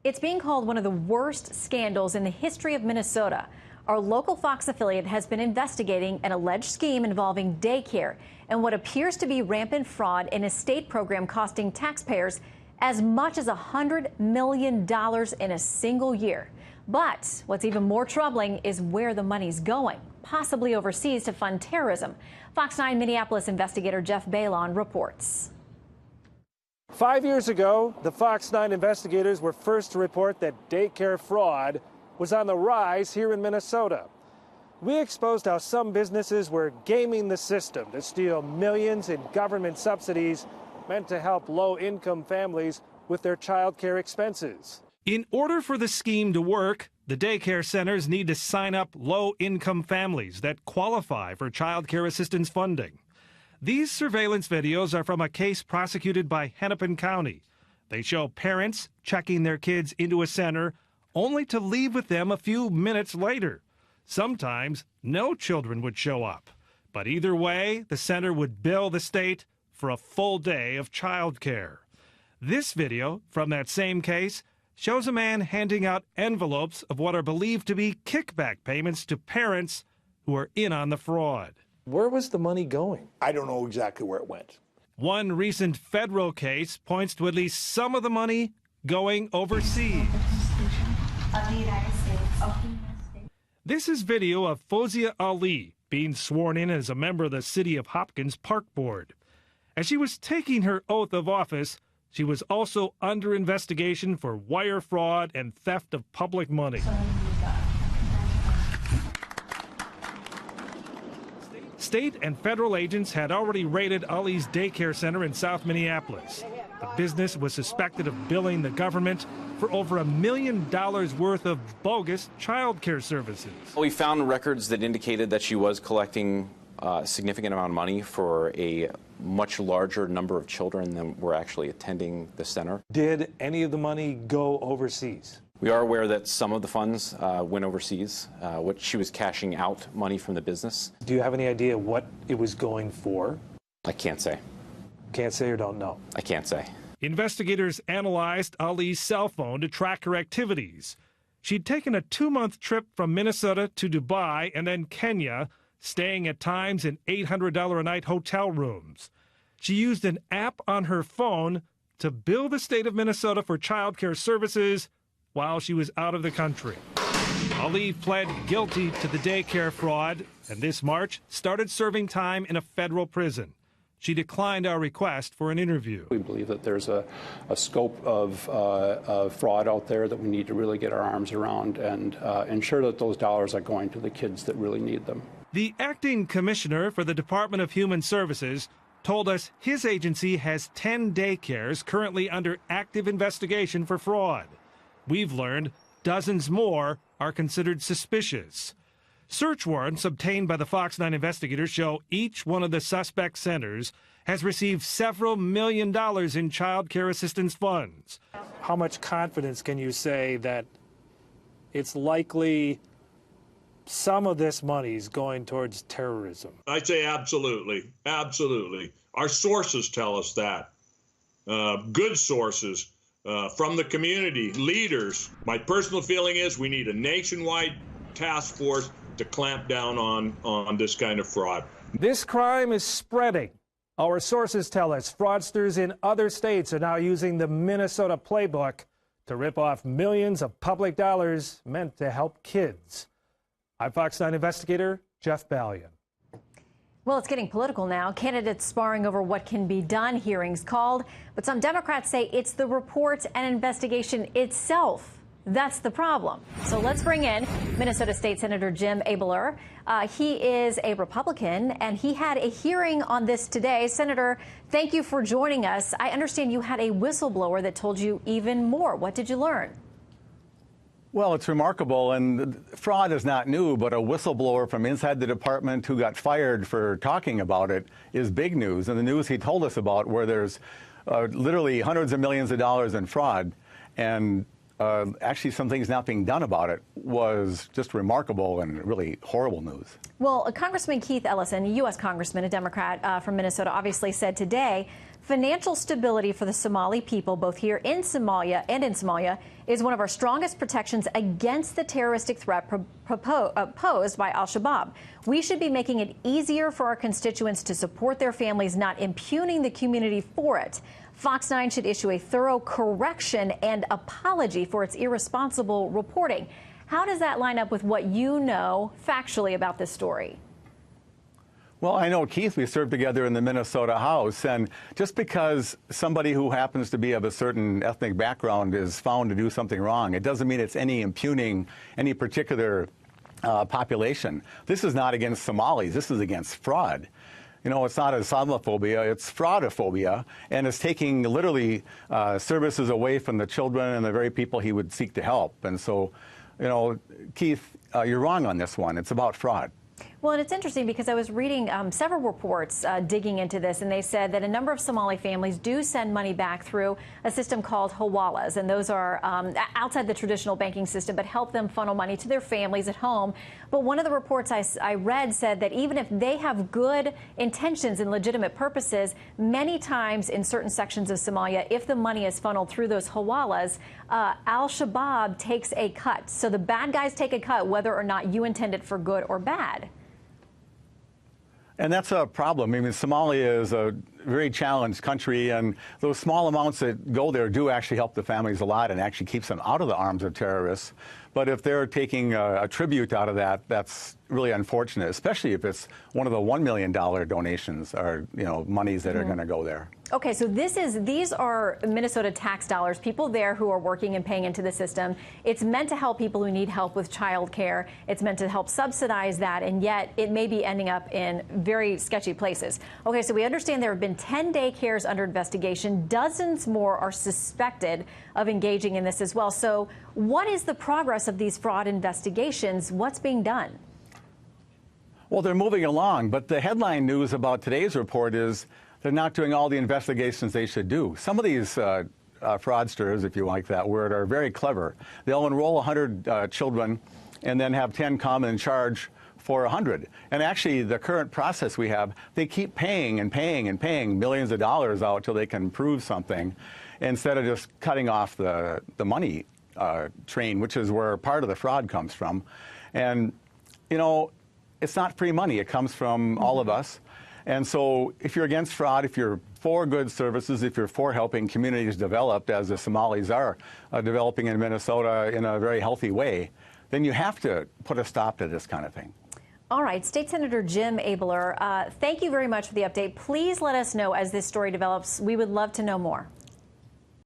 It's being called one of the worst scandals in the history of Minnesota. Our local Fox affiliate has been investigating an alleged scheme involving daycare and what appears to be rampant fraud in a state program costing taxpayers as much as $100 million in a single year. But what's even more troubling is where the money's going, possibly overseas to fund terrorism. Fox 9 Minneapolis investigator Jeff Abeler reports. 5 years ago, the Fox 9 investigators were first to report that daycare fraud was on the rise here in Minnesota. We exposed how some businesses were gaming the system to steal millions in government subsidies meant to help low-income families with their child care expenses. In order for the scheme to work, the daycare centers need to sign up low-income families that qualify for child care assistance funding. These surveillance videos are from a case prosecuted by Hennepin County. They show parents checking their kids into a center only to leave with them a few minutes later. Sometimes no children would show up. But either way, the center would bill the state for a full day of child care. This video from that same case shows a man handing out envelopes of what are believed to be kickback payments to parents who are in on the fraud. Where was the money going? I don't know exactly where it went. One recent federal case points to at least some of the money going overseas. Of the United States. This is video of Fozia Ali being sworn in as a member of the City of Hopkins Park Board. As she was taking her oath of office, she was also under investigation for wire fraud and theft of public money. State and federal agents had already raided Ali's daycare center in South Minneapolis. The business was suspected of billing the government for over $1 million worth of bogus child care services. We found records that indicated that she was collecting a significant amount of money for a much larger number of children than were actually attending the center. Did any of the money go overseas? We are aware that some of the funds went overseas, which she was cashing out money from the business. Do you have any idea what it was going for? I can't say. Can't say or don't know? I can't say. Investigators analyzed Ali's cell phone to track her activities. She'd taken a 2-month trip from Minnesota to Dubai and then Kenya, staying at times in $800 a night hotel rooms. She used an app on her phone to bill the state of Minnesota for child care services while she was out of the country. Ali pled guilty to the daycare fraud and this March started serving time in a federal prison. She declined our request for an interview. We believe that there's a scope of fraud out there that we need to really get our arms around and ensure that those dollars are going to the kids that really need them. The acting commissioner for the Department of Human Services told us his agency has 10 daycares currently under active investigation for fraud. We've learned dozens more are considered suspicious. Search warrants obtained by the Fox 9 investigators show each one of the suspect centers has received several $1 million in child care assistance funds. How much confidence can you say that it's likely some of this money is going towards terrorism? I say absolutely, absolutely. Our sources tell us that. Good sources from the community, leaders. My personal feeling is we need a nationwide task force to clamp down on this kind of fraud. This crime is spreading. Our sources tell us fraudsters in other states are now using the Minnesota playbook to rip off millions of public dollars meant to help kids. I'm Fox 9 investigator Jeff Abeler. Well, it's getting political now. Candidates sparring over what can be done, hearings called. But some Democrats say it's the report and investigation itself that's the problem. So let's bring in Minnesota State Senator Jim Abeler. He is a Republican, and he had a hearing on this today. Senator, thank you for joining us. I understand you had a whistleblower that told you even more. What did you learn? Well, it's remarkable, and fraud is not new, but a whistleblower from inside the department who got fired for talking about it is big news. And the news he told us about, where there's literally hundreds of millions of dollars in fraud, and actually some things not being done about it, was just remarkable and really horrible news. Well, Congressman Keith Ellison, a U.S. Congressman, a Democrat from Minnesota, obviously said today Financial stability for the Somali people, both here in Somalia and in Somalia, is one of our strongest protections against the terroristic threat posed by al-Shabaab. We should be making it easier for our constituents to support their families, not impugning the community for it. Fox 9 should issue a thorough correction and apology for its irresponsible reporting. How does that line up with what you know factually about this story? Well, I know, Keith, we served together in the Minnesota House, and just because somebody who happens to be of a certain ethnic background is found to do something wrong, it doesn't mean it's any impugning any particular population. This is not against Somalis. This is against fraud. You know, it's not Islamophobia, it's fraudophobia, and it's taking literally services away from the children and the very people he would seek to help. And so, you know, Keith, you're wrong on this one. It's about fraud. Well, and it's interesting because I was reading several reports digging into this, and they said that a number of Somali families do send money back through a system called hawalas, and those are outside the traditional banking system, but help them funnel money to their families at home. But one of the reports I read said that even if they have good intentions and legitimate purposes, many times in certain sections of Somalia, if the money is funneled through those hawalas, al-Shabaab takes a cut. So the bad guys take a cut, whether or not you intend it for good or bad. And that's a problem. I mean, Somalia is a very challenged country, and those small amounts that go there do actually help the families a lot and actually keeps them out of the arms of terrorists. But if they're taking a tribute out of that, that's really unfortunate, especially if it's one of the $1 million donations or, you know, monies that are going to go there. Okay, so these are Minnesota tax dollars, people there who are working and paying into the system. It's meant to help people who need help with child care. It's meant to help subsidize that, and yet it may be ending up in very sketchy places. Okay, so we understand there have been 10 daycares under investigation. Dozens more are suspected of engaging in this as well. So what is the progress of these fraud investigations? What's being done? Well, they're moving along, but the headline news about today's report is they're not doing all the investigations they should do. Some of these fraudsters, if you like that word, are very clever. They'll enroll 100 children and then have 10 come and charge for 100. And actually, the current process we have, they keep paying and paying and paying millions of dollars out till they can prove something, instead of just cutting off the money train, which is where part of the fraud comes from. And, you know, it's not free money. It comes from all of us. And so if you're against fraud, if you're for good services, if you're for helping communities develop, as the Somalis are developing in Minnesota in a very healthy way, then you have to put a stop to this kind of thing. All right, State Senator Jim Abeler, thank you very much for the update. Please let us know as this story develops. We would love to know more.